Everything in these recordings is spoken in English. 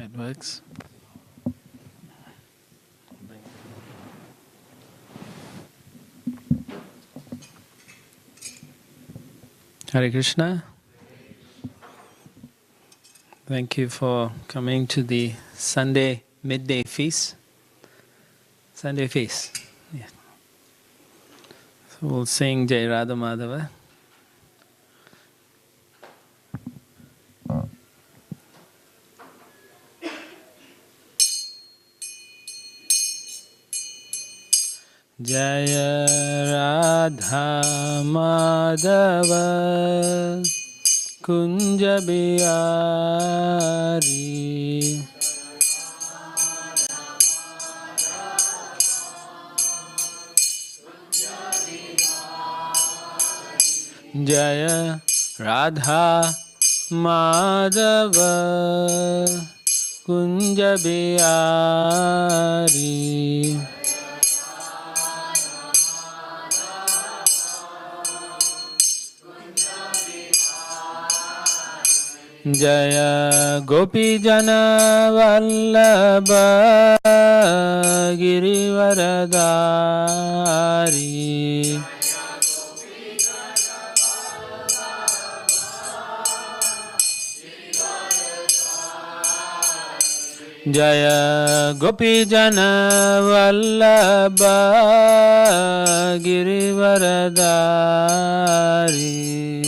It works. Hare Krishna. Thank you for coming to the Sunday midday feast. Sunday feast. Yeah. So we'll sing Jai Radha Madhava. Jaya Radha Madhava Kunja Bihari Jaya Radha Madhava Kunja Bihari Jaya Gopi Jana Vallabha Girivaradari Jaya Gopi Jana Vallabha Girivaradari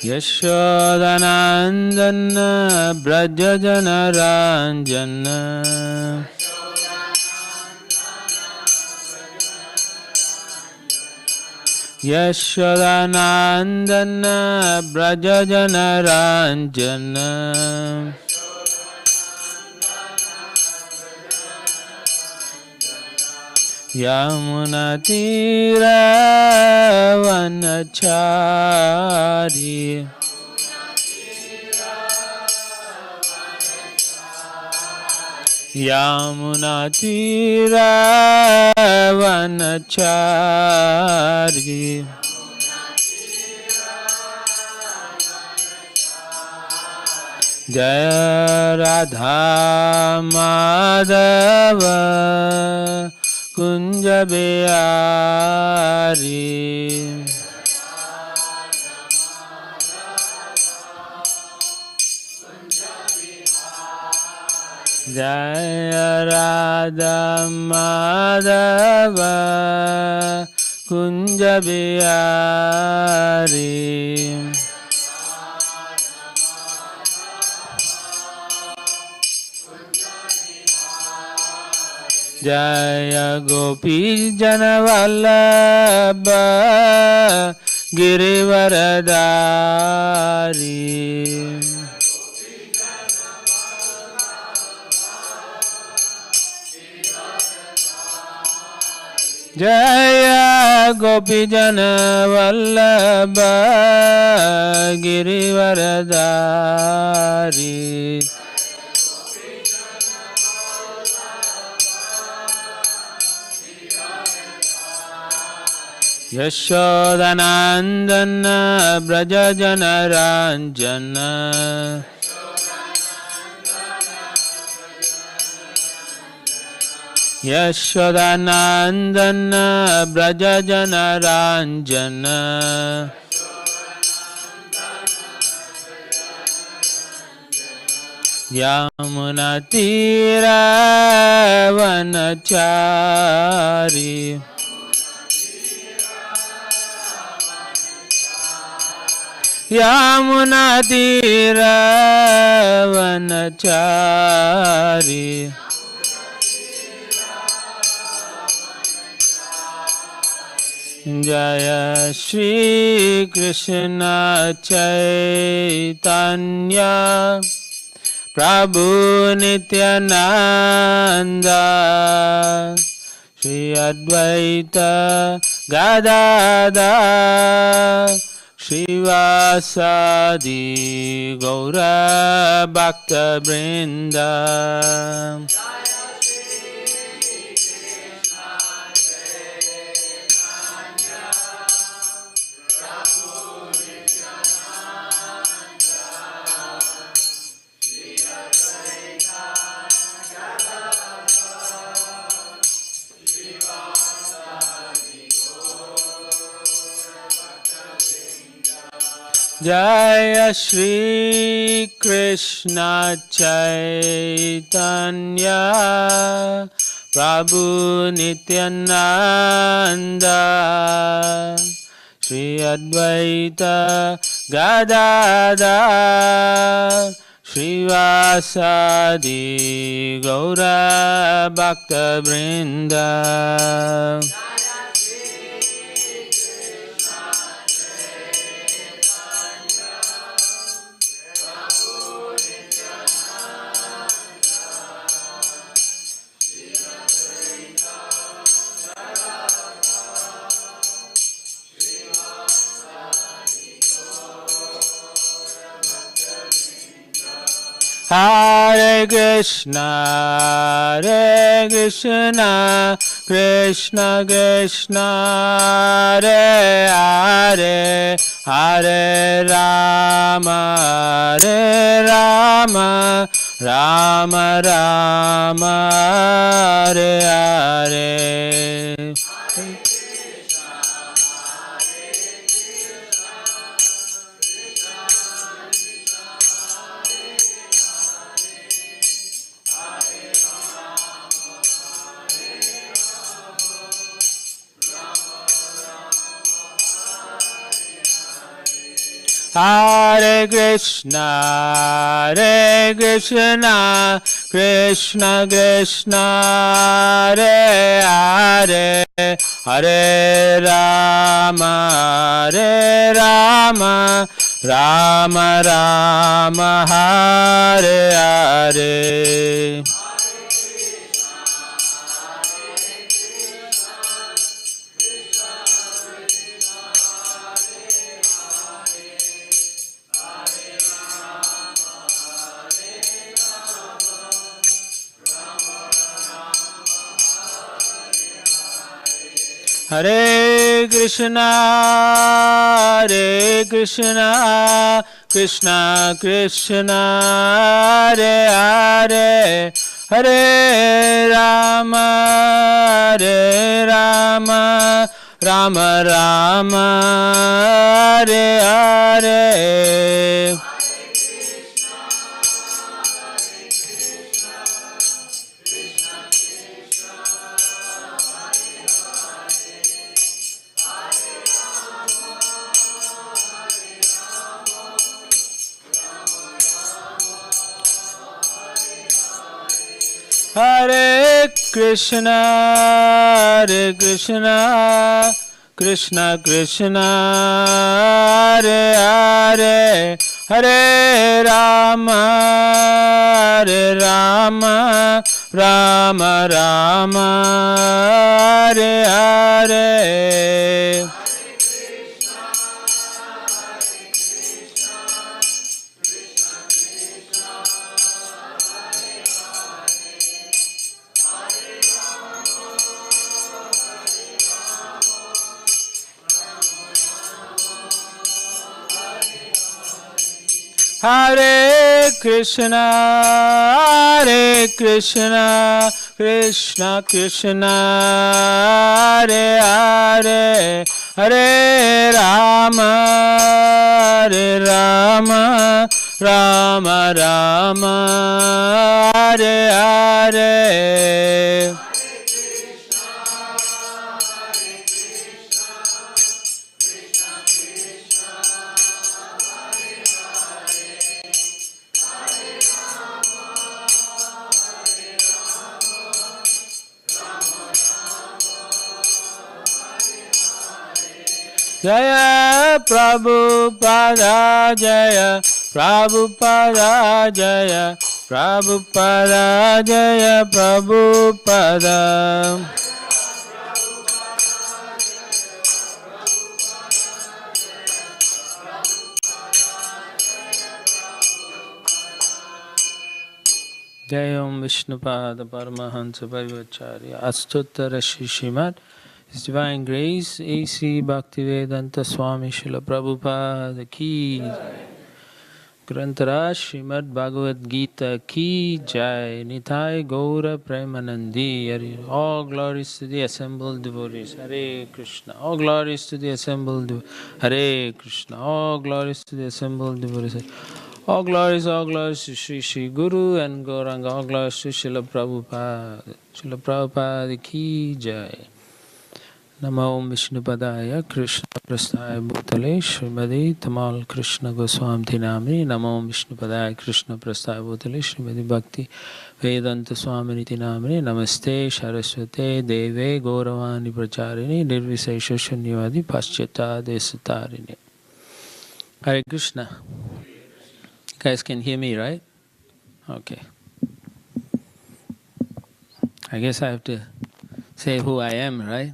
Yashodanandana Brajajana Ranjana Yashodanandana Brajajana Ranjana Yamunatira Vanachari Yamunatira Vanachari Jaya Radha Madhava Kunja Bihari Jaya Radha Madhava Kunja Bihari Jaya Gopi Jana Vallabha Girivaradari Jaya Gopi Jana Vallabha Girivaradari Yashodanandana Brajajana Ranjana Yashodanandana Brajajana Ranjana Yamunatira Vanachari Yamunatira Vanachari Jaya Shri Krishna Chaitanya Prabhu Nityananda Shri Advaita Gadadhar Shivasadi Gaura Bhakta Vrinda Jaya Shri Krishna Chaitanya Prabhu Nityananda Shri Advaita Gadadhar Srivasadi Gaura Bhakta Vrinda. Hare Krishna, Krishna Krishna, Hare Hare, Hare Rama, Rama Rama, Hare Hare. Hare Krishna, Krishna Krishna, Hare Hare, Hare Rama, Rama Rama, Hare Hare. Hare Krishna, Krishna Krishna, Hare Hare, Hare Rama, Rama Rama, Hare Hare. Hare Krishna, Krishna Krishna, Hare Hare, Hare Rama, Rama Rama, Hare Hare. Hare Krishna, Krishna Krishna, Hare Hare, Hare Rama, Rama Rama, Hare Hare. Jaya Prabhupada, Jaya Prabhupada, Jaya Prabhupada, Jaya Prabhupada. Jaya Om Vishnupada Paramahansa Parivacharya Astuttara Shishimad His Divine Grace A.C. Bhaktivedanta Swami Srila Prabhupada Ki. Grantara Srimad Bhagavad Gita Ki Jai Nitai Gaura Premanandi Hari. All glories to the assembled devotees. Hare Krishna. All glories to the assembled devotees. Hare Krishna. All glories to the assembled devotees. All glories to Sri Sri Guru and Gauranga. All glories to Srila Prabhupada. Srila Prabhupada Ki Jai. Namo Vishnupadaya Krishna Prasthaya Bhutale Srimadi Tamal Krishna Goswami Namini. Namo Vishnupadaya Krishna Prasthaya Bhutale Srimadi Bhakti Vedanta Swami Namini. Namaste Saraswate Deve Gauravani Pracharini Nirvisesha Shunyavadi Paschata Desatarini. Hare Krishna. You guys can hear me, right? Okay. I guess I have to say who I am, right?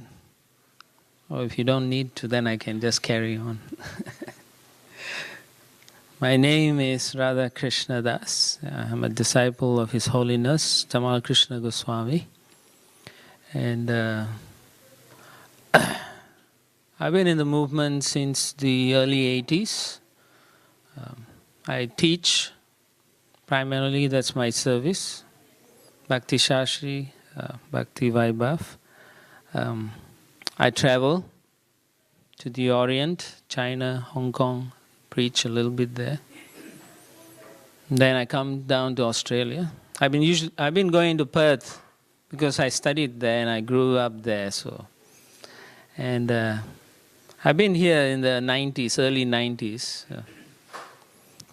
Or if you don't need to, then I can just carry on. My name is Radha Krishna Das. I'm a disciple of His Holiness Tamal Krishna Goswami. And I've been in the movement since the early 80s. I teach, primarily that's my service, Bhakti Shastri, Bhakti Vaibhav. I travel to the Orient, China, Hong Kong, preach a little bit there. Then I come down to Australia. I've been going to Perth because I studied there and I grew up there. And I've been here in the 90s, early 90s,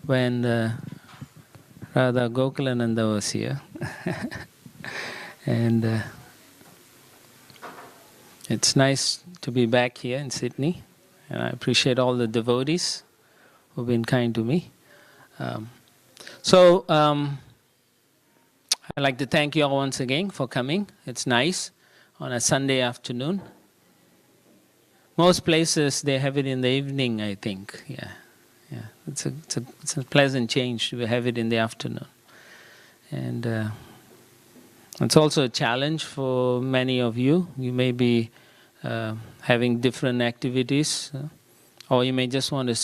when Radha Gokulananda was here. And it's nice to be back here in Sydney, and I appreciate all the devotees who've been kind to me. I'd like to thank you all once again for coming. It's nice on a Sunday afternoon. Most places they have it in the evening, I think. Yeah. It's a pleasant change to have it in the afternoon, and it's also a challenge for many of you. You may be having different activities, or you may just want to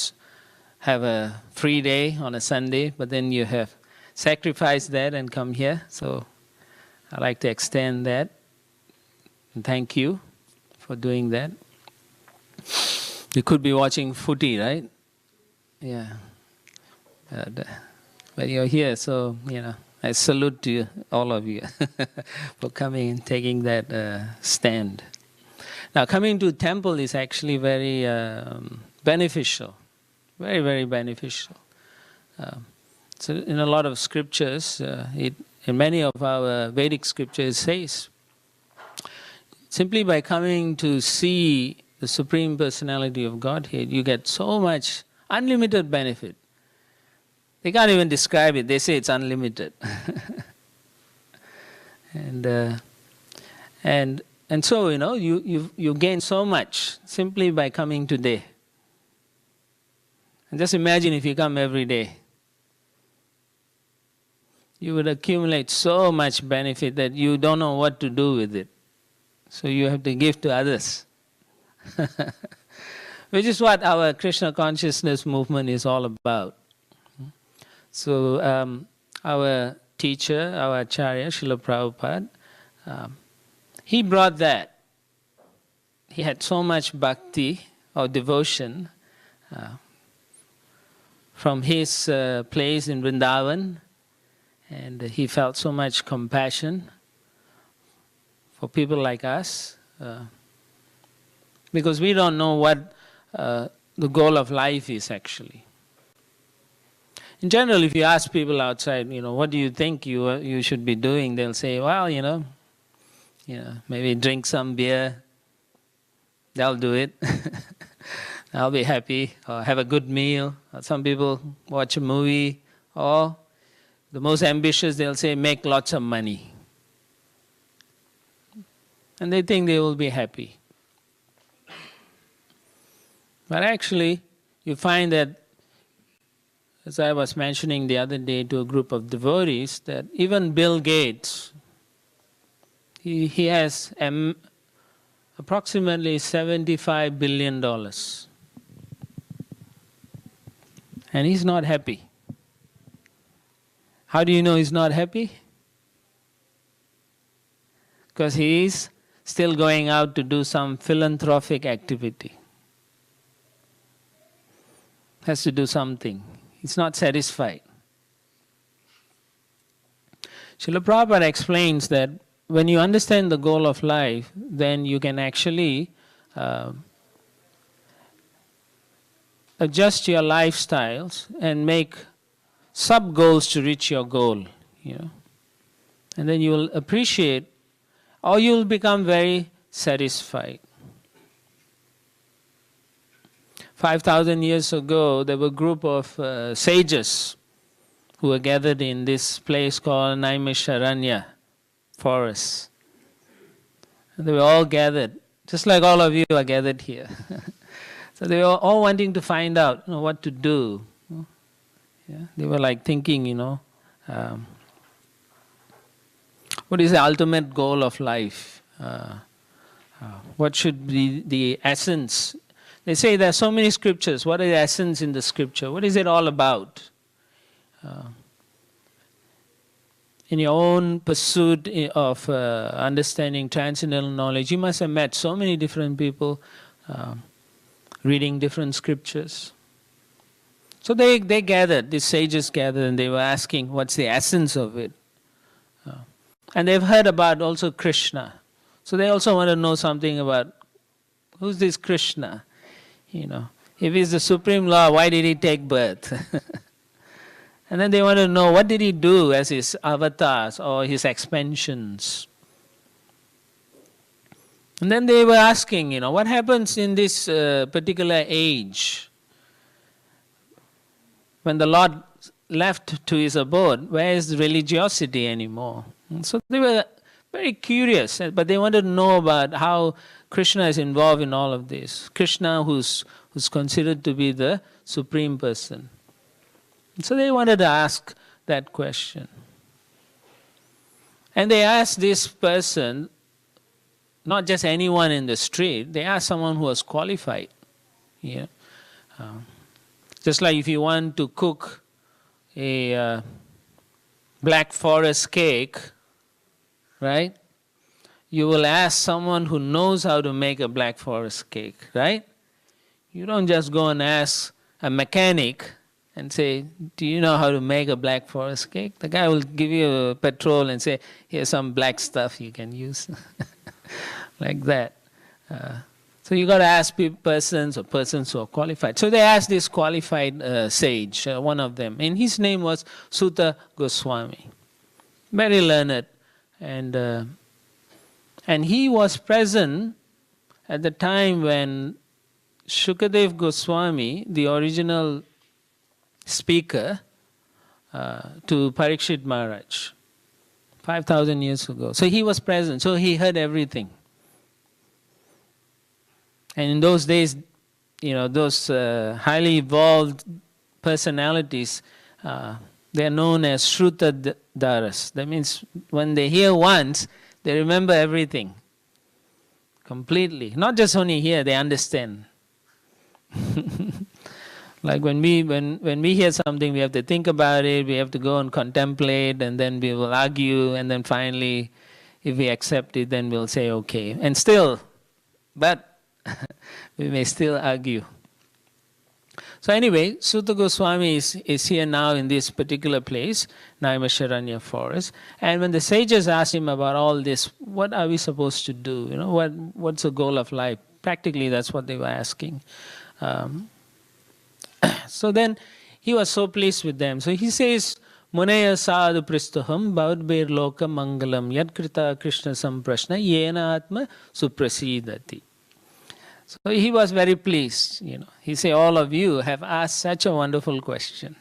have a free day on a Sunday, but then you have sacrificed that and come here. So I'd like to extend that and thank you for doing that. You could be watching footy, right? Yeah. But you're here, so, I salute to you, all of you, for coming and taking that stand. Now, coming to temple is actually very beneficial, very, very beneficial. So in a lot of scriptures, in many of our Vedic scriptures, it says, simply by coming to see the Supreme Personality of Godhead, you get so much unlimited benefit. They can't even describe it. They say it's unlimited. And so, you gain so much simply by coming today. And just imagine if you come every day. You would accumulate so much benefit that you don't know what to do with it. So you have to give to others. Which is what our Krishna consciousness movement is all about. So our teacher, our Acharya, Srila Prabhupada, he brought that. He had so much bhakti or devotion from his place in Vrindavan, and he felt so much compassion for people like us, because we don't know what the goal of life is actually. In general, if you ask people outside, what do you think you should be doing, they'll say, well, maybe drink some beer, they'll do it. I'll be happy, or have a good meal. Or some people watch a movie, or the most ambitious, they'll say, make lots of money. And they think they will be happy. But actually, you find that, as I was mentioning the other day to a group of devotees, that even Bill Gates, he has approximately $75 billion. And he's not happy. How do you know he's not happy? Because he is still going out to do some philanthropic activity. Has to do something. He's not satisfied. Srila Prabhupada explains that when you understand the goal of life, then you can actually adjust your lifestyles and make sub-goals to reach your goal. And then you will appreciate, or you will become very satisfied. 5,000 years ago, there were a group of sages who were gathered in this place called Naimisharanya forest. And they were all gathered, just like all of you are gathered here. So they were all wanting to find out what to do. They were like thinking, what is the ultimate goal of life? What should be the essence? They say there are so many scriptures. What is the essence in the scripture? What is it all about? In your own pursuit of understanding transcendental knowledge, you must have met so many different people reading different scriptures. So they gathered, these sages gathered, and they were asking what's the essence of it. And they've heard about also Krishna. So they also want to know something about who's this Krishna? If he's the Supreme Lord, why did he take birth? And then they want to know what did he do as his avatars or his expansions. And then they were asking, what happens in this particular age? When the Lord left to his abode, where is religiosity anymore? And so they were very curious, but they wanted to know about how Krishna is involved in all of this. Krishna who's considered to be the Supreme Person. So they wanted to ask that question. And they asked this person, not just anyone in the street, they asked someone who was qualified. Just like if you want to cook a Black Forest cake, right? You will ask someone who knows how to make a Black Forest cake, right? You don't just go and ask a mechanic and say, do you know how to make a Black Forest cake? The guy will give you a petrol and say, here's some black stuff you can use. Like that. So you got to ask persons who are qualified. So they asked this qualified sage, one of them, and his name was Sutta Goswami. Very learned. And he was present at the time when Shukadev Goswami, the original speaker to Parikshit Maharaj, 5,000 years ago. So he was present, so he heard everything. And in those days, those highly evolved personalities, they are known as Shrutadaras. That means when they hear once, they remember everything completely. Not just only hear, they understand. Like when we hear something, we have to think about it, we have to go and contemplate, and then we will argue, and then finally, if we accept it, then we'll say okay. And still, but we may still argue. So anyway, Sutta Goswami is here now in this particular place, Naimisharanya forest. And when the sages asked him about all this, what are we supposed to do? What's the goal of life? Practically, that's what they were asking. So then he was so pleased with them. So he says, Munaya sadhu pristaham bhavadbir loka mangalam yadkrita Krishna samprashna yena atma suprasidati. So he was very pleased. He said, all of you have asked such a wonderful question.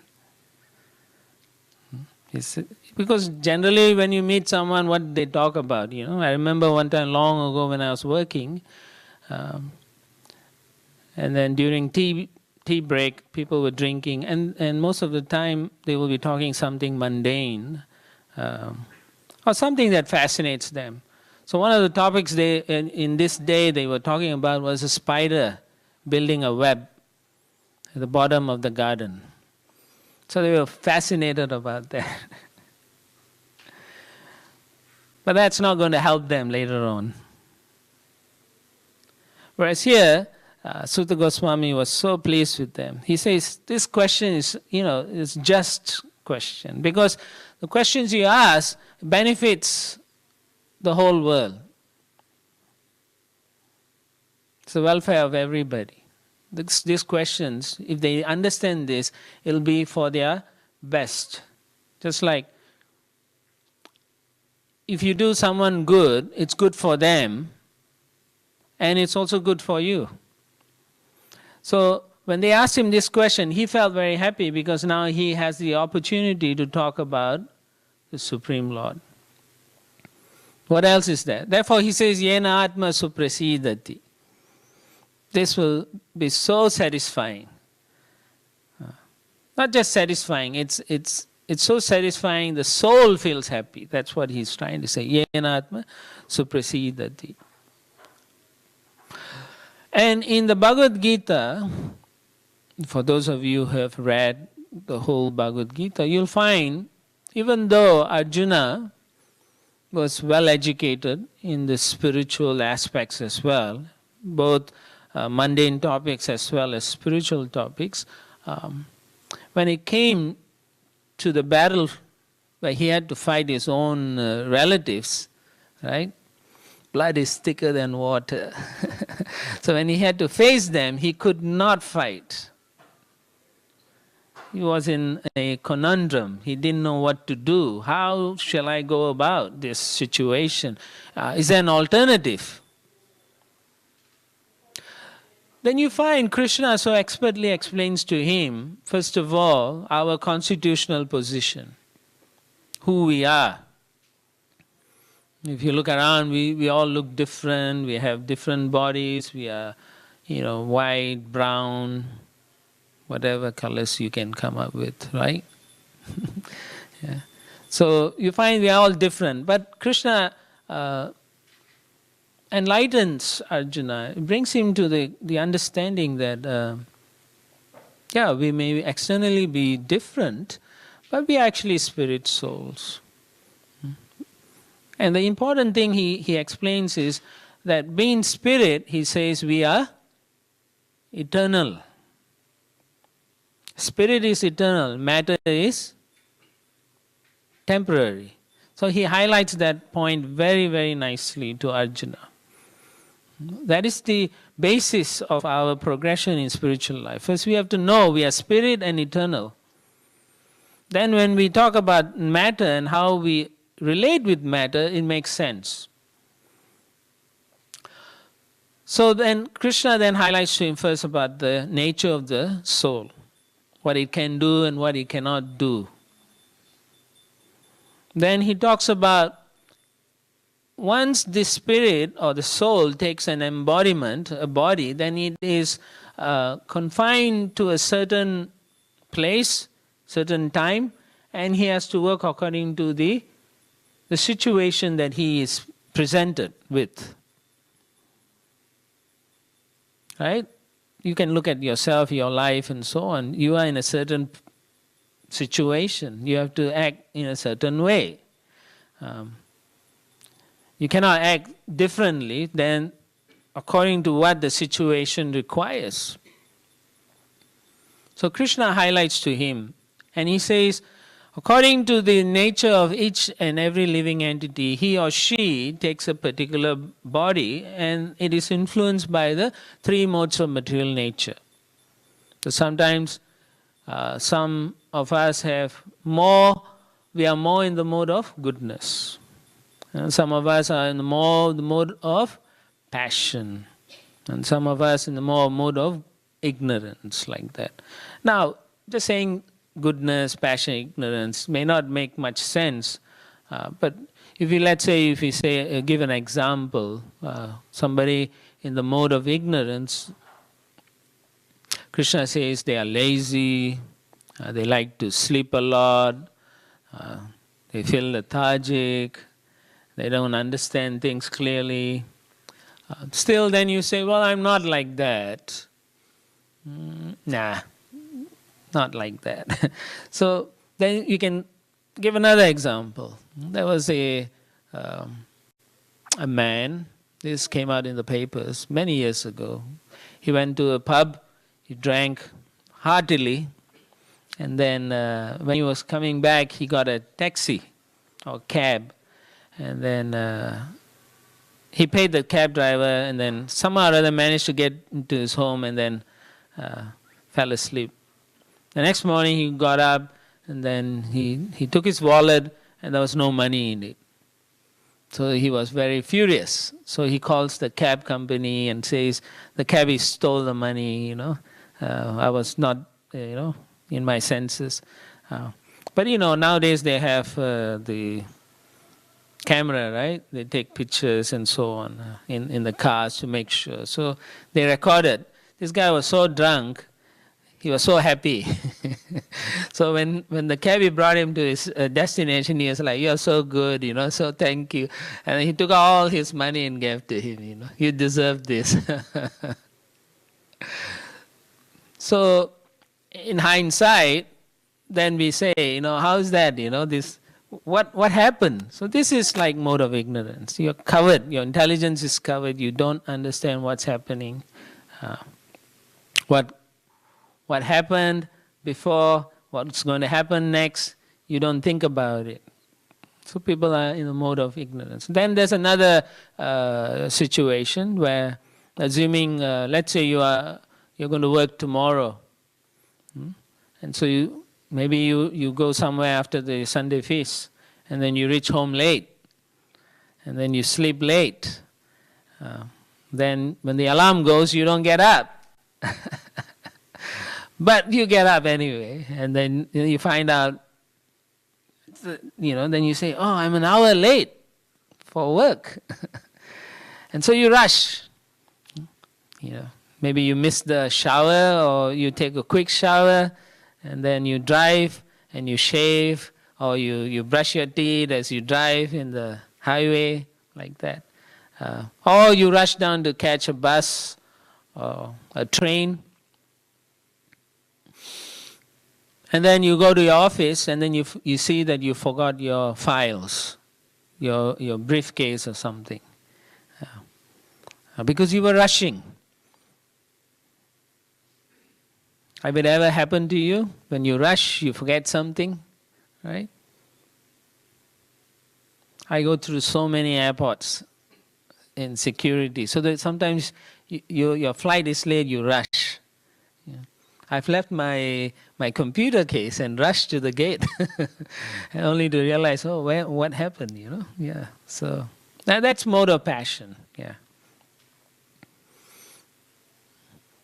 Because generally when you meet someone, what they talk about, I remember one time long ago when I was working, and then during tea break, people were drinking, and most of the time they will be talking something mundane, or something that fascinates them. So one of the topics in this day they were talking about was a spider building a web at the bottom of the garden. So they were fascinated about that. But that's not going to help them later on. Whereas here, Sutta Goswami was so pleased with them. He says, this question is just question. Because the questions you ask benefits the whole world. It's the welfare of everybody. These questions, if they understand this, it'll be for their best. Just like if you do someone good, it's good for them, and it's also good for you. So when they asked him this question, he felt very happy because now he has the opportunity to talk about the Supreme Lord. What else is there? Therefore he says, Yena Atma Suprasidati. This will be so satisfying. Not just satisfying, it's so satisfying the soul feels happy. That's what he's trying to say. Yena Atma Suprasidati. And in the Bhagavad Gita, for those of you who have read the whole Bhagavad Gita, you'll find, even though Arjuna was well educated in the spiritual aspects as well, both mundane topics as well as spiritual topics, when it came to the battle where he had to fight his own relatives, right? Blood is thicker than water. So when he had to face them, he could not fight. He was in a conundrum. He didn't know what to do. How shall I go about this situation? Is there an alternative? Then you find Krishna so expertly explains to him, first of all, our constitutional position, who we are. If you look around, we all look different, we have different bodies, we are, white, brown, whatever colors you can come up with, right? Yeah. So you find we are all different, but Krishna enlightens Arjuna, brings him to the understanding that, we may externally be different, but we are actually spirit souls. And the important thing he explains is that being spirit, he says, we are eternal. Spirit is eternal, matter is temporary. So he highlights that point very, very nicely to Arjuna. That is the basis of our progression in spiritual life. First we have to know we are spirit and eternal. Then when we talk about matter and how we relate with matter, it makes sense. So then Krishna then highlights to him first about the nature of the soul, what it can do and what it cannot do. Then he talks about once the spirit or the soul takes an embodiment, a body, then it is confined to a certain place, certain time, and he has to work according to the situation that he is presented with. Right? You can look at yourself, your life and so on. You are in a certain situation. You have to act in a certain way. You cannot act differently than according to what the situation requires. So Krishna highlights to him, and he says, according to the nature of each and every living entity, he or she takes a particular body and it is influenced by the three modes of material nature. So sometimes some of us we are more in the mode of goodness. And some of us are in the mode of passion. And some of us in the more mode of ignorance, like that. Now, just saying goodness, passion, ignorance may not make much sense. But if we give an example, somebody in the mode of ignorance, Krishna says they are lazy, they like to sleep a lot, they feel lethargic, they don't understand things clearly. Still then you say, well, I'm not like that. Nah, not like that. So then you can give another example. There was a a man, this came out in the papers many years ago. He went to a pub, he drank heartily, and then when he was coming back, he got a taxi or cab, and then he paid the cab driver, and then somehow or other managed to get into his home, and then fell asleep. The next morning he got up, and then he took his wallet, and there was no money in it. So he was very furious. So he calls the cab company and says, the cabbie stole the money, I was not, in my senses. But nowadays they have the camera, right? They take pictures and so on in the cars to make sure. So they recorded. This guy was so drunk, he was so happy. So when the cabbie brought him to his destination, he was like, "You're so good, so thank you." And he took all his money and gave to him, "You deserve this." So in hindsight, then we say, how is that, this, what happened? So this is like mode of ignorance. You're covered, your intelligence is covered, you don't understand what's happening. What happened before, what's going to happen next, you don't think about it. So people are in a mode of ignorance. Then there's another situation where, assuming, let's say you're going to work tomorrow, and so maybe you go somewhere after the Sunday feast, and then you reach home late, and then you sleep late. Then when the alarm goes, you don't get up. But you get up anyway, and then you find out, then you say, "Oh, I'm an hour late for work." And so you rush. Maybe you miss the shower, or you take a quick shower, and then you drive and you shave, or you brush your teeth as you drive in the highway, like that. Or you rush down to catch a bus or a train. And then you go to your office, and then you see that you forgot your files, your briefcase or something, because you were rushing. Have it ever happened to you? When you rush, you forget something, right? I go through so many airports in security, so that sometimes your flight is late, you rush. I've left my computer case and rushed to the gate, only to realize, what happened, Yeah, so that's mode of passion, yeah.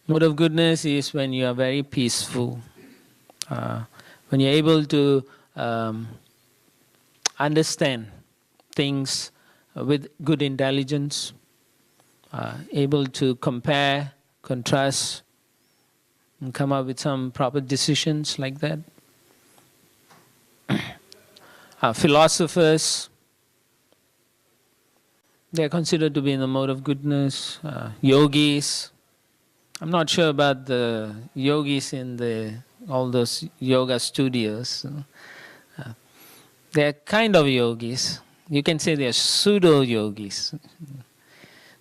Mode of goodness is when you are very peaceful, when you're able to understand things with good intelligence, able to compare, contrast, and come up with some proper decisions like that. Philosophers, they are considered to be in the mode of goodness. Yogis, I'm not sure about the yogis in all those yoga studios. They're kind of yogis. You can say they're pseudo-yogis.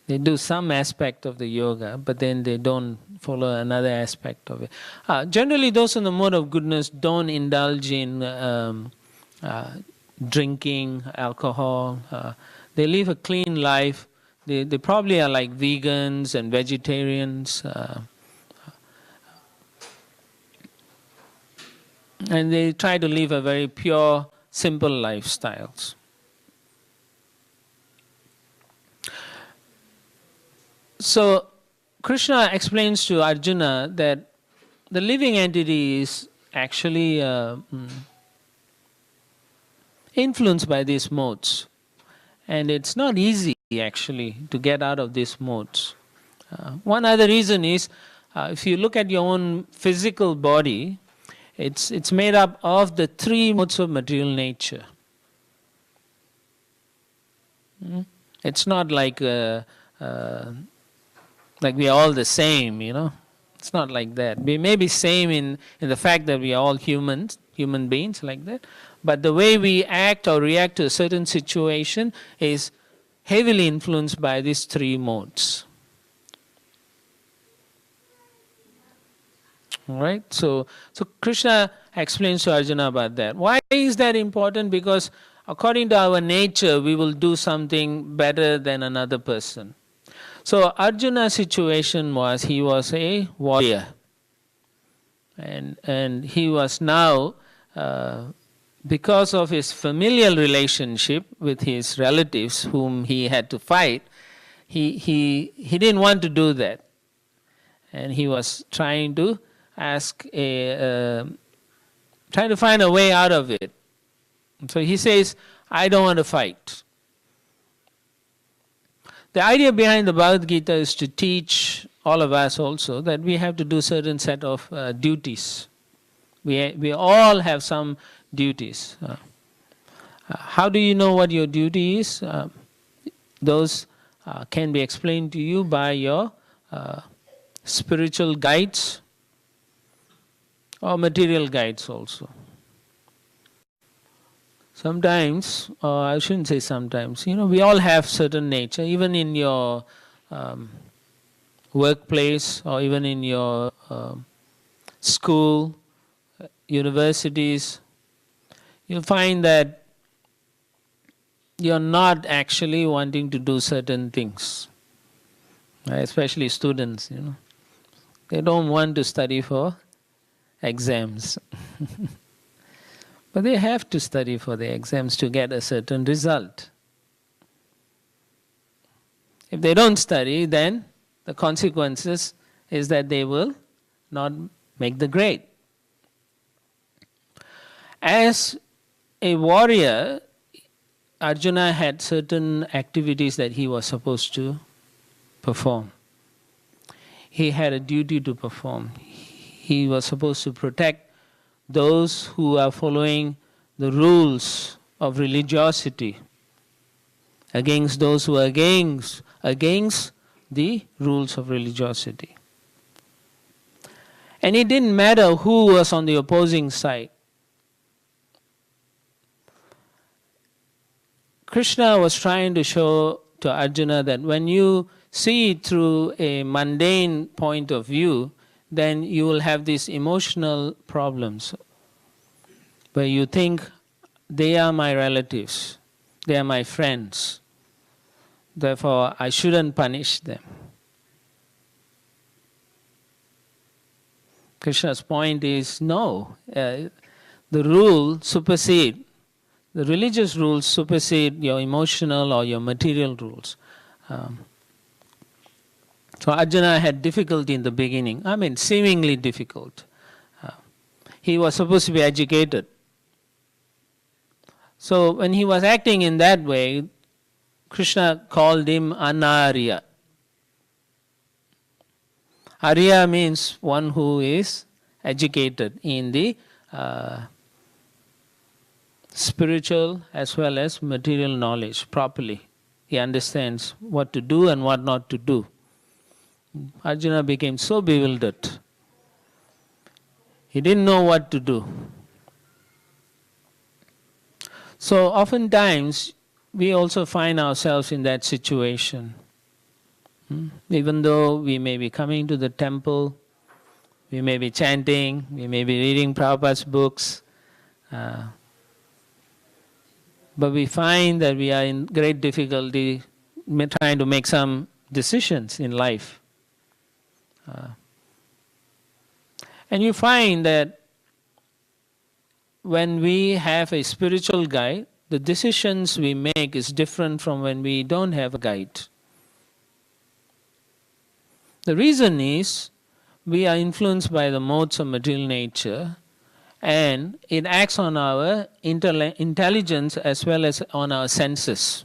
They do some aspect of the yoga, but then they don't follow another aspect of it. Generally, those in the mode of goodness don't indulge in drinking alcohol. They live a clean life. They probably are like vegans and vegetarians. And they try to live a very pure, simple lifestyles. So Krishna explains to Arjuna that the living entity is actually influenced by these modes. And it's not easy, actually, to get out of these modes. One other reason is, if you look at your own physical body, it's made up of the three modes of material nature. It's not like we are all the same, It's not like that. We may be same in the fact that we are all human beings like that, But the way we act or react to a certain situation is heavily influenced by these three modes. Right? So Krishna explains to Arjuna about that. Why is that important? Because according to our nature, we will do something better than another person. So Arjuna's situation was, he was a warrior. And he was now, because of his familial relationship with his relatives whom he had to fight, he didn't want to do that. And he was trying to trying to find a way out of it. So he says, I don't want to fight. The idea behind the Bhagavad Gita is to teach all of us also that we have to do certain set of duties. We all have some duties. How do you know what your duty is? Those can be explained to you by your spiritual guides or material guides also. Sometimes, or I shouldn't say sometimes, we all have certain nature, even in your workplace or even in your school, universities, you'll find that you're not actually wanting to do certain things, especially students, They don't want to study for exams. But they have to study for the exams to get a certain result. If they don't study, then the consequences is that they will not make the grade. As a warrior, Arjuna had certain activities that he was supposed to perform. He had a duty to perform. He was supposed to protect those who are following the rules of religiosity against those who are against the rules of religiosity. And it didn't matter who was on the opposing side. Krishna was trying to show to Arjuna that when you see it through a mundane point of view, then you will have these emotional problems where you think they are my relatives, they are my friends, therefore I shouldn't punish them. Krishna's point is no, the rule supersedes, the religious rules supersede your emotional or your material rules. So Arjuna had difficulty in the beginning, seemingly difficult. He was supposed to be educated. So when he was acting in that way, Krishna called him Anarya. Arya means one who is educated in the spiritual as well as material knowledge properly. He understands what to do and what not to do. Arjuna became so bewildered. He didn't know what to do. So oftentimes we also find ourselves in that situation. Even though we may be coming to the temple, we may be chanting, we may be reading Prabhupada's books, but we find that we are in great difficulty trying to make some decisions in life. And you find that when we have a spiritual guide, the decisions we make is different from when we don't have a guide. The reason is we are influenced by the modes of material nature, and it acts on our intelligence as well as on our senses.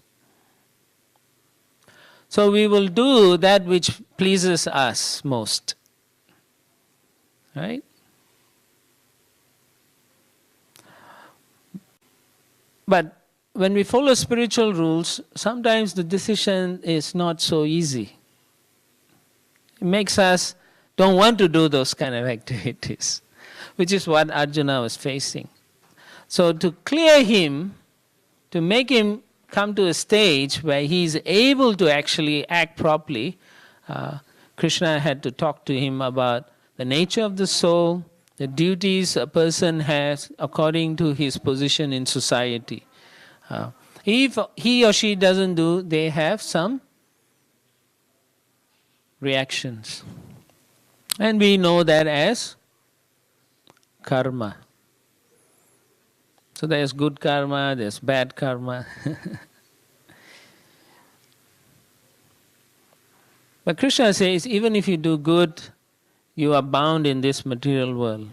So we will do that which pleases us most. Right? But when we follow spiritual rules, sometimes the decision is not so easy. It makes us don't want to do those kind of activities, which is what Arjuna was facing. So to clear him, to make him come to a stage where he is able to actually act properly, Krishna had to talk to him about the nature of the soul, the duties a person has according to his position in society. If he or she doesn't do, they have some reactions. And we know that as karma. So there's good karma, there's bad karma. But Krishna says, even if you do good, you are bound in this material world.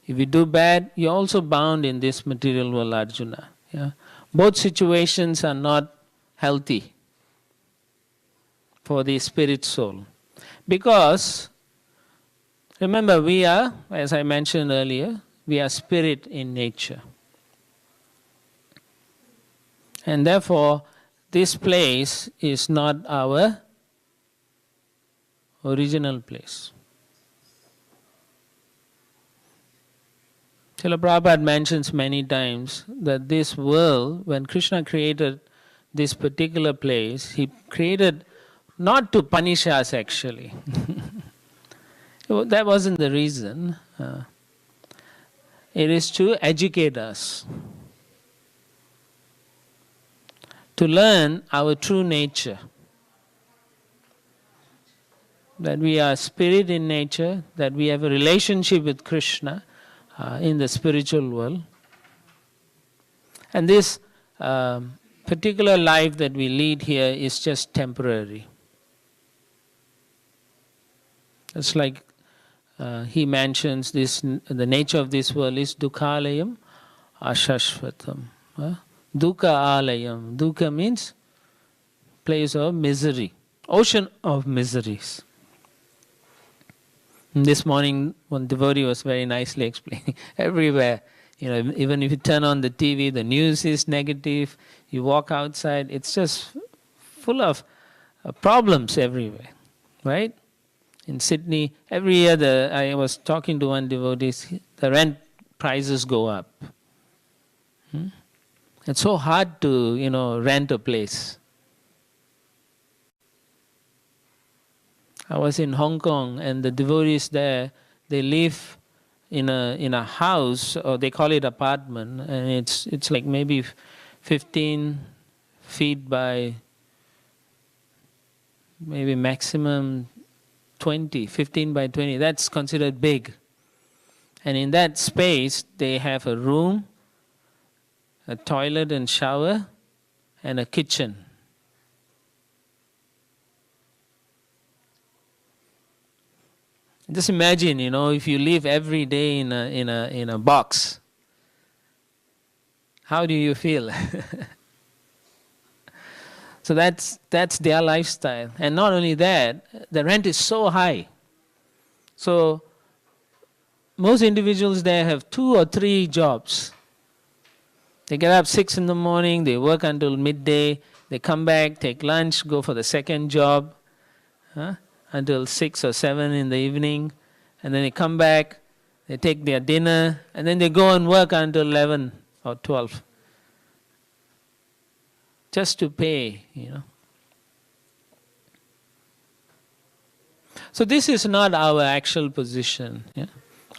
If you do bad, you're also bound in this material world, Arjuna. Yeah? Both situations are not healthy for the spirit soul. Because, remember, we are, as I mentioned earlier, we are spirit in nature. And therefore, this place is not our original place. Srila Prabhupada mentions many times that this world, when Krishna created this particular place, he created not to punish us actually. That wasn't the reason. It is to educate us, to learn our true nature. That we are spirit in nature, that we have a relationship with Krishna in the spiritual world. And this particular life that we lead here is just temporary. It's like he mentions this, the nature of this world is dukhalayam ashashvatam. Dukkha alayam. Dukkha means place of misery, ocean of miseries. This morning, one devotee was very nicely explaining. Everywhere, even if you turn on the TV, the news is negative. You walk outside, it's just full of problems everywhere, right? In Sydney, every year, I was talking to one devotee. The rent prices go up. It's so hard to, rent a place. I was in Hong Kong, and the devotees there, they live in a house, or they call it apartment, and it's like maybe 15 feet by maybe maximum 20, 15 by 20. That's considered big. And in that space, they have a room, a toilet and shower, and a kitchen. Just imagine, if you live every day in a box, how do you feel? So that's their lifestyle. And not only that, the rent is so high. So most individuals there have 2 or 3 jobs. They get up 6 in the morning, they work until midday, they come back, take lunch, go for the second job. Until 6 or 7 in the evening, and then they come back, they take their dinner, and then they go and work until 11 or 12. Just to pay, So this is not our actual position. Yeah?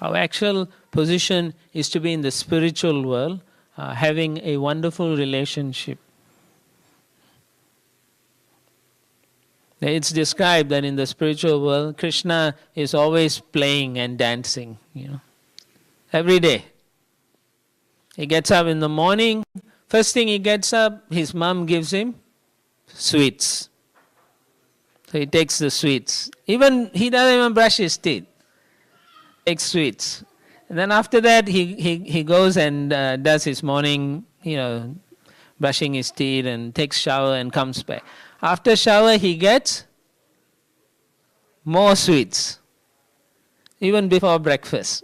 Our actual position is to be in the spiritual world, having a wonderful relationship. It's described that in the spiritual world, Krishna is always playing and dancing, every day. He gets up in the morning, first thing he gets up, his mom gives him sweets. So he takes the sweets. He doesn't even brush his teeth. Takes sweets. And then after that, he goes and does his morning, brushing his teeth and takes shower and comes back. After shower, he gets more sweets, even before breakfast.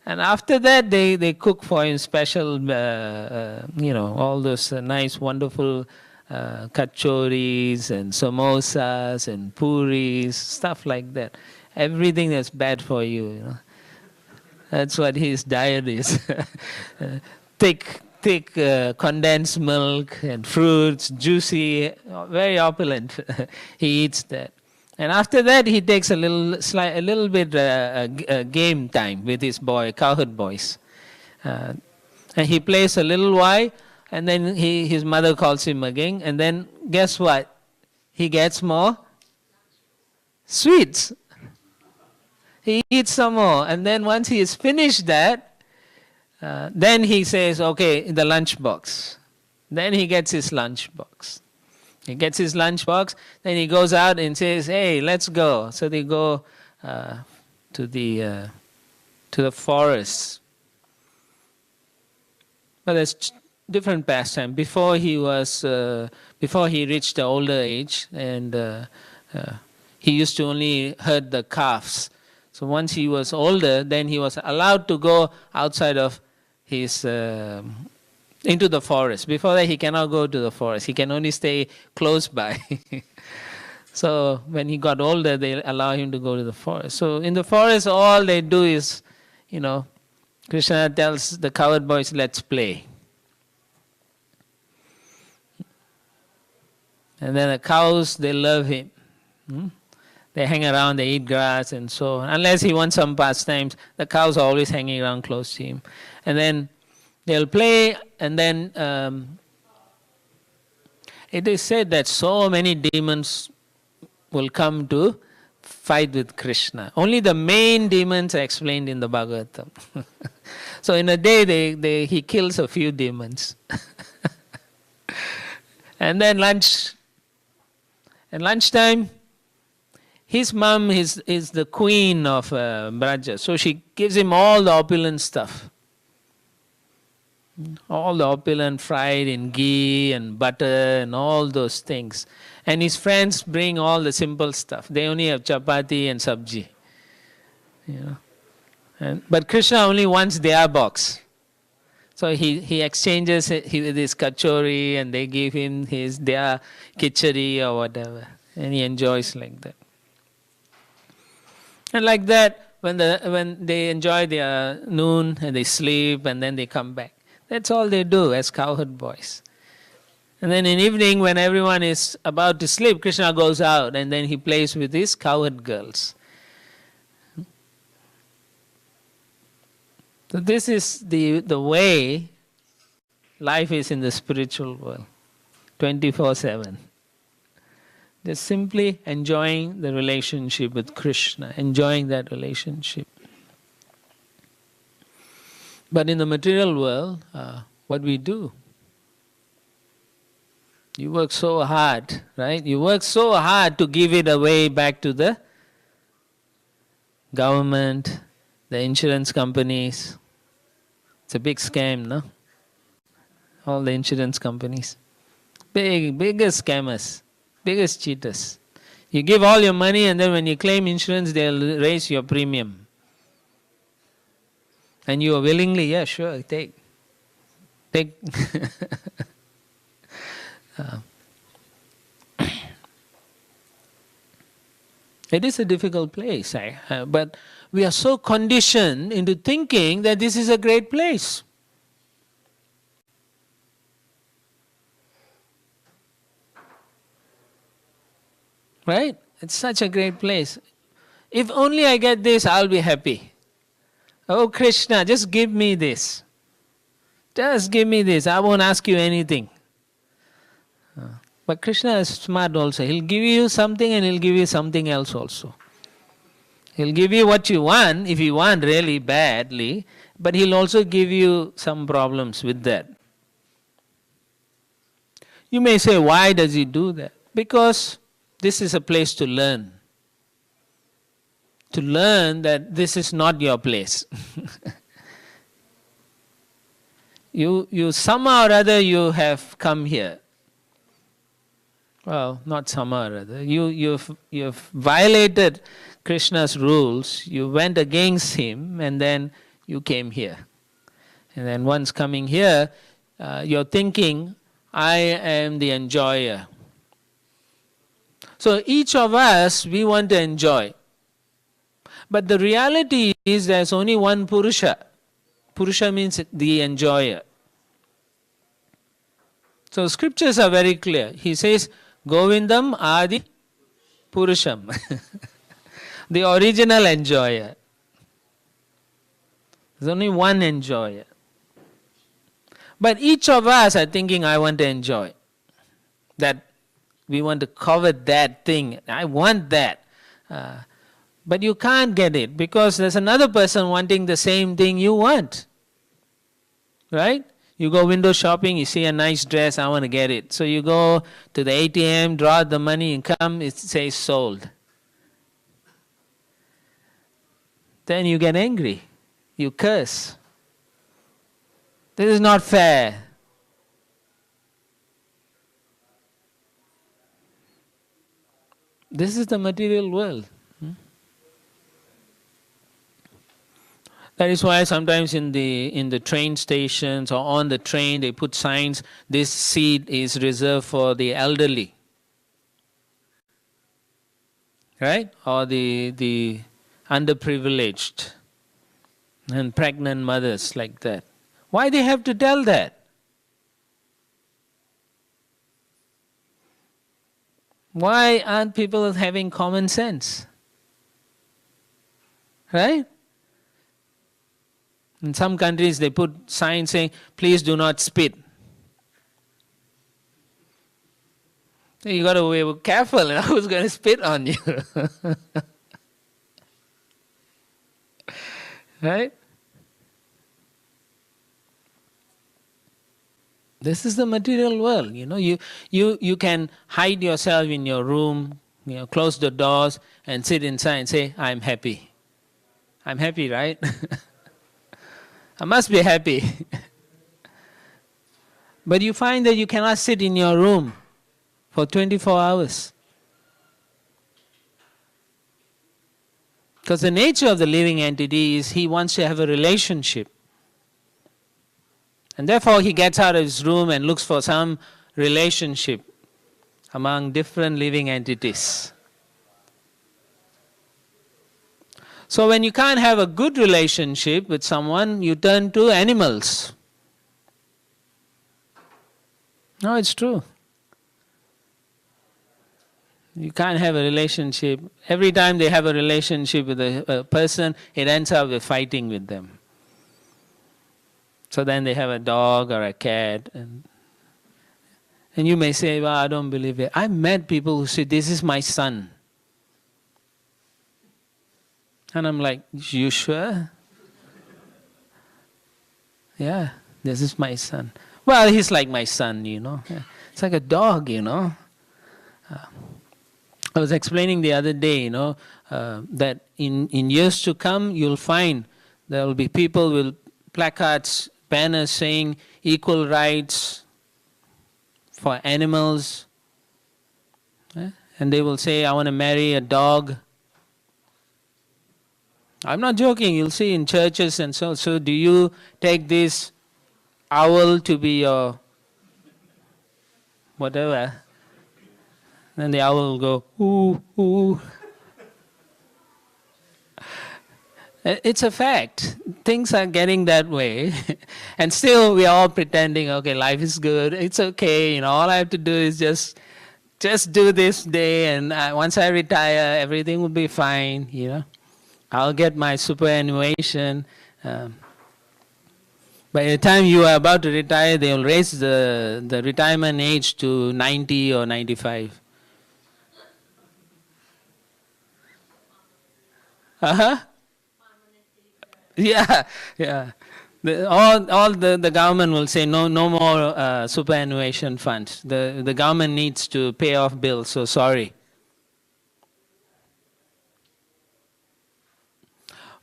And after that, they cook for him special, all those nice, wonderful kachoris and samosas and puris, stuff like that. Everything that's bad for you, That's what his diet is. Thick condensed milk and fruits, juicy, very opulent. He eats that. And after that, he takes a little bit game time with his cowherd boys. And he plays a little while, and then his mother calls him again, and then guess what? He gets more sweets. He eats some more, and then once he has finished that, then he says, okay, the lunch box. Then he gets his lunch box. He gets his lunch box, then he goes out and says, hey, let's go. So they go to the forest. But there's different pastime. Before he reached the older age, and he used to only herd the calves. So once he was older, then he was allowed to go outside of his into the forest. Before that, he cannot go to the forest. He can only stay close by. So when he got older, they allow him to go to the forest. So in the forest, all they do is, Krishna tells the cowherd boys, let's play. And then the cows, they love him. They hang around, they eat grass and so on. Unless he wants some pastimes, the cows are always hanging around close to him. And then they'll play, and then it is said that so many demons will come to fight with Krishna. Only the main demons are explained in the Bhagavatam. So in a day, he kills a few demons. And then lunchtime, his mom is the queen of Braja. So she gives him all the opulent stuff. All the opulent fried in ghee and butter and all those things. And his friends bring all the simple stuff. They only have chapati and sabji. But Krishna only wants their box. So he exchanges it with his kachori, and they give him their khichdi or whatever. And he enjoys like that. And like that, when they enjoy their noon and they sleep and then they come back. That's all they do as cowherd boys. And then in evening, when everyone is about to sleep, Krishna goes out and then he plays with his cowherd girls. So this is the way life is in the spiritual world, 24/7. Just simply enjoying the relationship with Krishna, enjoying that relationship. But in the material world, what we do? You work so hard, right? You work so hard to give it away back to the government, the insurance companies. It's a big scam, no? All the insurance companies. Biggest scammers, biggest cheaters. You give all your money, and then when you claim insurance, they'll raise your premium. And you are willingly, yeah, sure, take. It is a difficult place, but we are so conditioned into thinking that this is a great place. Right? It's such a great place. If only I get this, I'll be happy. Oh Krishna, just give me this. Just give me this. I won't ask you anything. But Krishna is smart also. He'll give you something and he'll give you something else also. He'll give you what you want, if you want really badly, but he'll also give you some problems with that. You may say, why does he do that? Because this is a place to learn. To learn that this is not your place. You somehow or other you have come here. Well, not somehow or other. You've violated Krishna's rules. You went against him, and then you came here. And then once coming here, you're thinking, I am the enjoyer. So each of us, we want to enjoy. But the reality is there's only one Purusha. Purusha means the enjoyer. So scriptures are very clear. He says, Govindam Adi Purusham. The original enjoyer. There's only one enjoyer. But each of us are thinking, I want to enjoy. That we want to covet that thing. I want that. But you can't get it because there's another person wanting the same thing you want. Right? You go window shopping, you see a nice dress, I want to get it. So you go to the ATM, draw the money and come, it says sold. Then you get angry. You curse. This is not fair. This is the material world. That is why sometimes in the train stations or on the train they put signs, this seat is reserved for the elderly. Right? Or the underprivileged and pregnant mothers like that. Why they have to tell that? Why aren't people having common sense? Right? In some countries they put signs saying, please do not spit. So you got to be careful, who's going to spit on you? Right? This is the material world. You can hide yourself in your room, close the doors and sit inside and say, I'm happy. I'm happy, right? I must be happy. But you find that you cannot sit in your room for 24 hours. Because the nature of the living entity is he wants to have a relationship. And therefore he gets out of his room and looks for some relationship among different living entities. So when you can't have a good relationship with someone, you turn to animals. No, it's true. You can't have a relationship. Every time they have a relationship with a person, it ends up with fighting with them. So then they have a dog or a cat. And you may say, well, I don't believe it. I've met people who say, this is my son. And I'm like, you sure? Yeah, this is my son. Well, he's like my son, It's like a dog, I was explaining the other day, that in years to come, you'll find there will be people with placards, banners saying equal rights for animals. And they will say, I want to marry a dog. I'm not joking, you'll see in churches and so. So do you take this owl to be your whatever? Then the owl will go, ooh, ooh. It's a fact. Things are getting that way. And still we are all pretending, okay, life is good, it's okay, all I have to do is just do this day and once I retire, everything will be fine, I'll get my superannuation. By the time you are about to retire, they will raise the retirement age to 90 or 95. Yeah. All the government will say no more superannuation funds. The government needs to pay off bills, so sorry.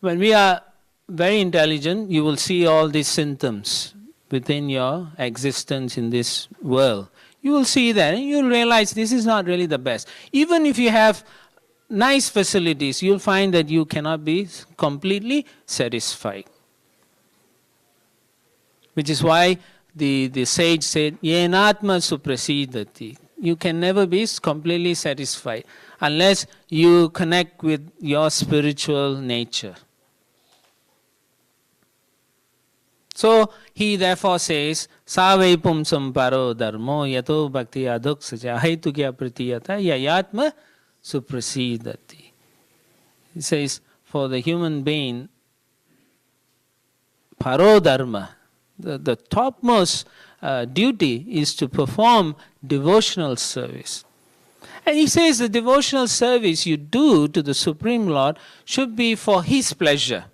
When we are very intelligent, you will see all these symptoms within your existence in this world. You will see that and you'll realize this is not really the best. Even if you have nice facilities, you'll find that you cannot be completely satisfied. Which is why the sage said, Yenatma suprasidati. You can never be completely satisfied unless you connect with your spiritual nature. So he therefore says, Savai pumsam paro dharmo yato bhakti adhuksaja haitukya pratiyata yayatma suprasidati. He says, for the human being, paro dharma, the topmost duty is to perform devotional service. And he says the devotional service you do to the Supreme Lord should be for His pleasure.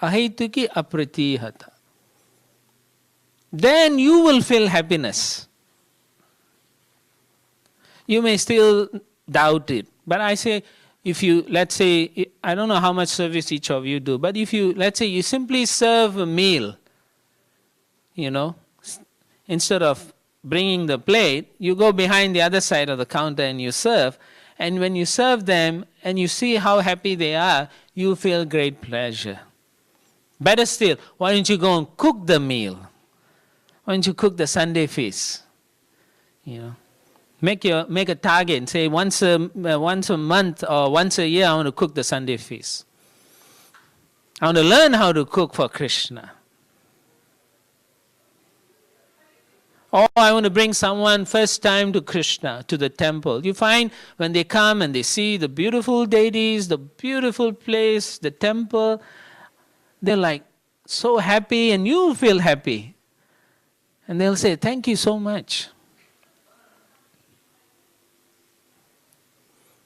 Ahaituki apratihata. Then you will feel happiness. You may still doubt it. But I say, if you, let's say, I don't know how much service each of you do, but if you, let's say you simply serve a meal, instead of bringing the plate, you go behind the other side of the counter and you serve. And when you serve them and you see how happy they are, you feel great pleasure. Better still, why don't you go and cook the meal? Why don't you cook the Sunday feast? Make a target and say once a month or once a year I want to cook the Sunday feast. I want to learn how to cook for Krishna. Or I want to bring someone first time to Krishna, to the temple. You find when they come and they see the beautiful deities, the beautiful place, the temple, they're like so happy and you feel happy. And they'll say, thank you so much.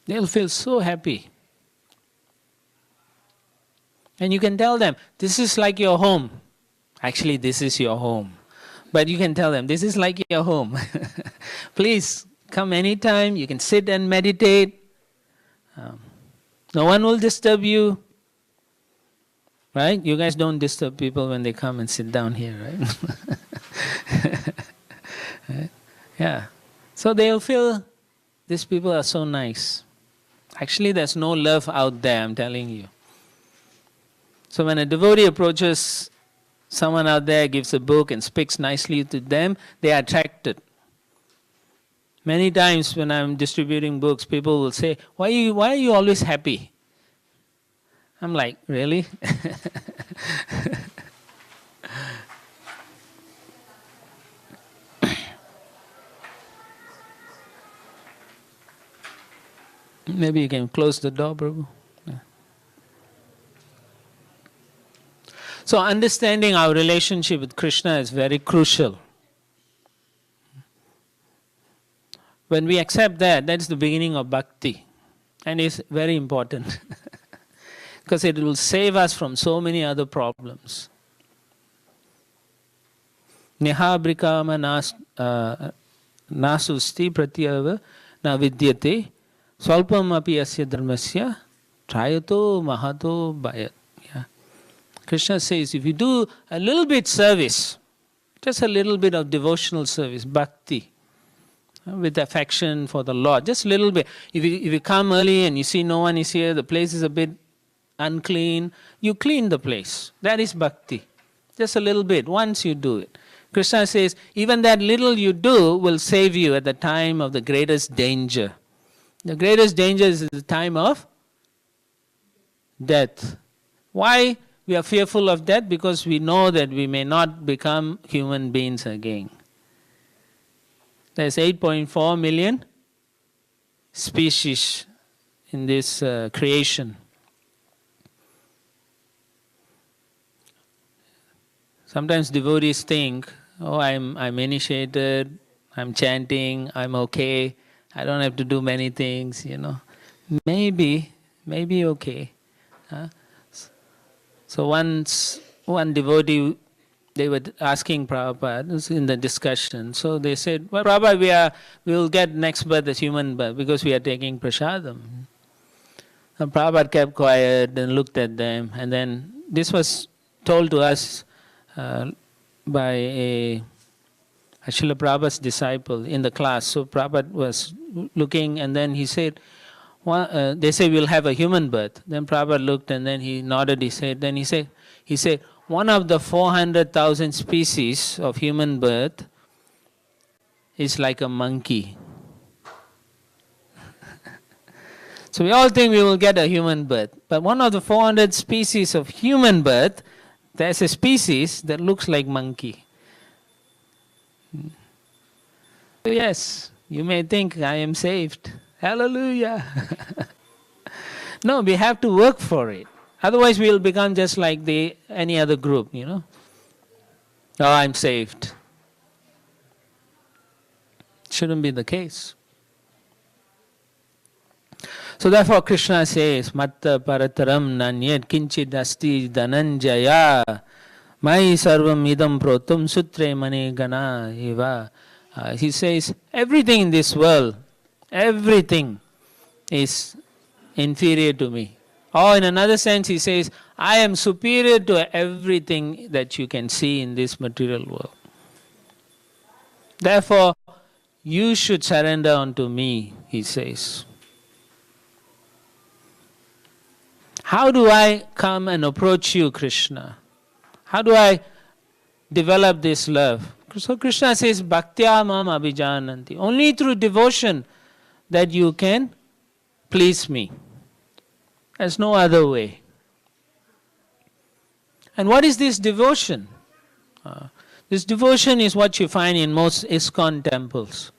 They'll feel so happy. And you can tell them, this is like your home. Actually, this is your home. But you can tell them, this is like your home. Please, come anytime. You can sit and meditate. No one will disturb you. Right? You guys don't disturb people when they come and sit down here, right? Right? Yeah. So they'll feel, these people are so nice. Actually, there's no love out there, I'm telling you. So when a devotee approaches someone out there, gives a book and speaks nicely to them, they are attracted. Many times when I'm distributing books, people will say, why are you always happy? I'm like, really? Maybe you can close the door, Prabhu. Yeah. So understanding our relationship with Krishna is very crucial. When we accept that, that's the beginning of bhakti. And it's very important. Because it will save us from so many other problems. Nihabrikama nasusti pratyava na vidyate swalpam api asya dharmasya trayato mahato bhayat. Yeah. Krishna says, if you do a little bit service, just a little bit of devotional service, bhakti, with affection for the Lord, just a little bit. If you come early and you see no one is here, the place is a bit unclean, you clean the place. That is bhakti. Just a little bit, once you do it. Krishna says, even that little you do will save you at the time of the greatest danger. The greatest danger is the time of death. Why we are fearful of death? Because we know that we may not become human beings again. There's 8.4 million species in this creation. Sometimes devotees think, oh, I'm initiated, I'm chanting, I'm okay, I don't have to do many things, Maybe okay. So once one devotee, they were asking Prabhupada in the discussion. So they said, well, Prabhupada, we'll get next birth as human birth because we are taking prasadam. And Prabhupada kept quiet and looked at them. And then this was told to us by a Srila Prabhupada's disciple in the class. So Prabhupada was looking and then he said, they say we'll have a human birth. Then Prabhupada looked and then he nodded his head. Then he said, one of the 400,000 species of human birth is like a monkey. So we all think we will get a human birth. But one of the 400 species of human birth, there's a species that looks like monkey. So yes, you may think I am saved. Hallelujah. No, we have to work for it. Otherwise we will become just like any other group, you know. Oh, I'm saved. Shouldn't be the case. So therefore Krishna says, Matta parataram nanyet kinchid asti dhananjaya mai sarvam idam protum sutre mane gana eva. He says, everything in this world, everything is inferior to me. Or in another sense he says, I am superior to everything that you can see in this material world. Therefore, you should surrender unto me, he says. How do I come and approach you, Krishna? How do I develop this love? So Krishna says, Bhaktya mam abhijananti. Only through devotion that you can please me. There's no other way. And what is this devotion? This devotion is what you find in most ISKCON temples.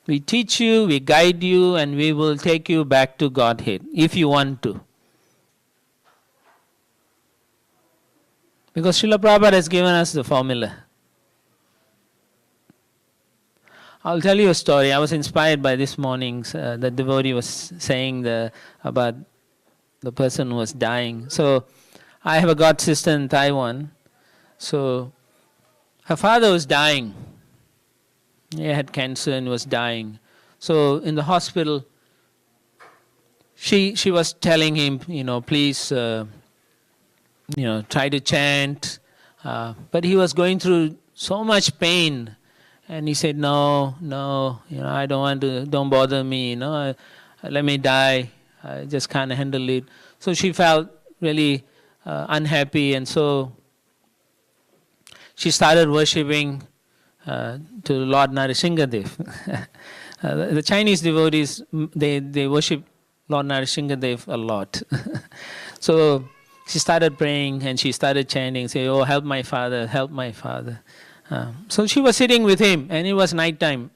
We teach you, we guide you, and we will take you back to Godhead, if you want to. Because Srila Prabhupada has given us the formula. I'll tell you a story. I was inspired by this morning's, the devotee was saying about the person who was dying. So, I have a god sister in Taiwan. So, her father was dying. He had cancer and was dying. So in the hospital, she was telling him, please, try to chant. But he was going through so much pain, and he said, no, I don't want to. Don't bother me. Let me die. I just can't handle it. So she felt really unhappy, and so she started worshipping to Lord Narasimhadev. The Chinese devotees, they worship Lord Narasimhadev a lot. So she started praying and she started chanting, say, oh, help my father, help my father. So she was sitting with him, and it was night time.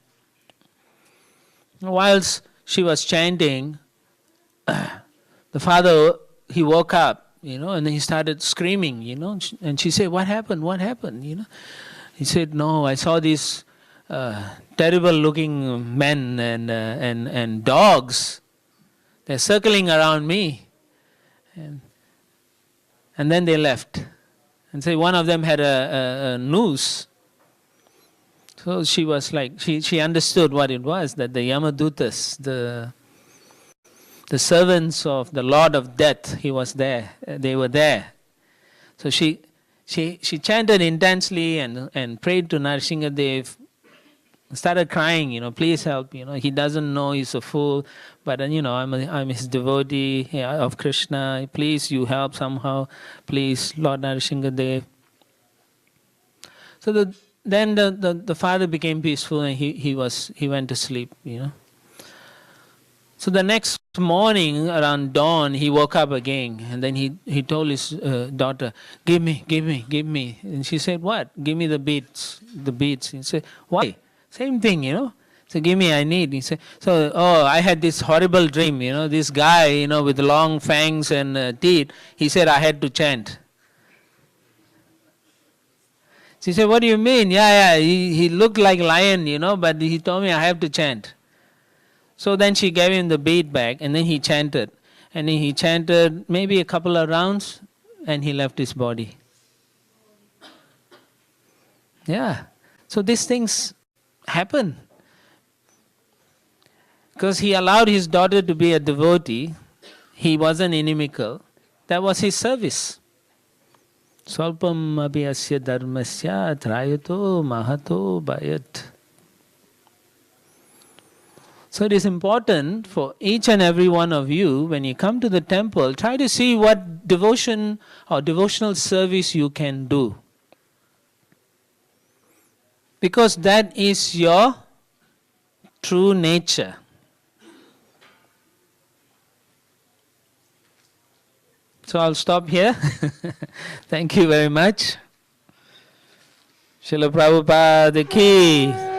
Whilst she was chanting, the father, he woke up, and then he started screaming, and she said, what happened, what happened, He said, no, I saw these terrible looking men and dogs. They're circling around me. And then they left. And say one of them had a noose. So she was like, she understood what it was, that the Yamadutas, the servants of the Lord of Death, he was there. They were there. So she chanted intensely and prayed to Narasimhadev, started crying, please help, he doesn't know, he's a fool, but I'm his devotee of Krishna, please you help somehow, please Lord Narasimhadev. So then the father became peaceful and he went to sleep, So the next morning around dawn, he woke up again, and then he told his daughter, give me. And she said, what? Give me the beads. He said, why? Same thing, So give me, I need. He said, I had this horrible dream, this guy, with long fangs and teeth. He said I had to chant. She said, what do you mean? Yeah, he looked like a lion, but he told me I have to chant. So then she gave him the bead back, and then he chanted. And then he chanted maybe a couple of rounds, and he left his body. Yeah. So these things happen. Because he allowed his daughter to be a devotee, he wasn't inimical. That was his service. Swalpam abhyasya dharmasya trayato mahato bhayat. So it is important for each and every one of you, when you come to the temple, try to see what devotion or devotional service you can do. Because that is your true nature. So I'll stop here. Thank you very much. Srila Prabhupada ki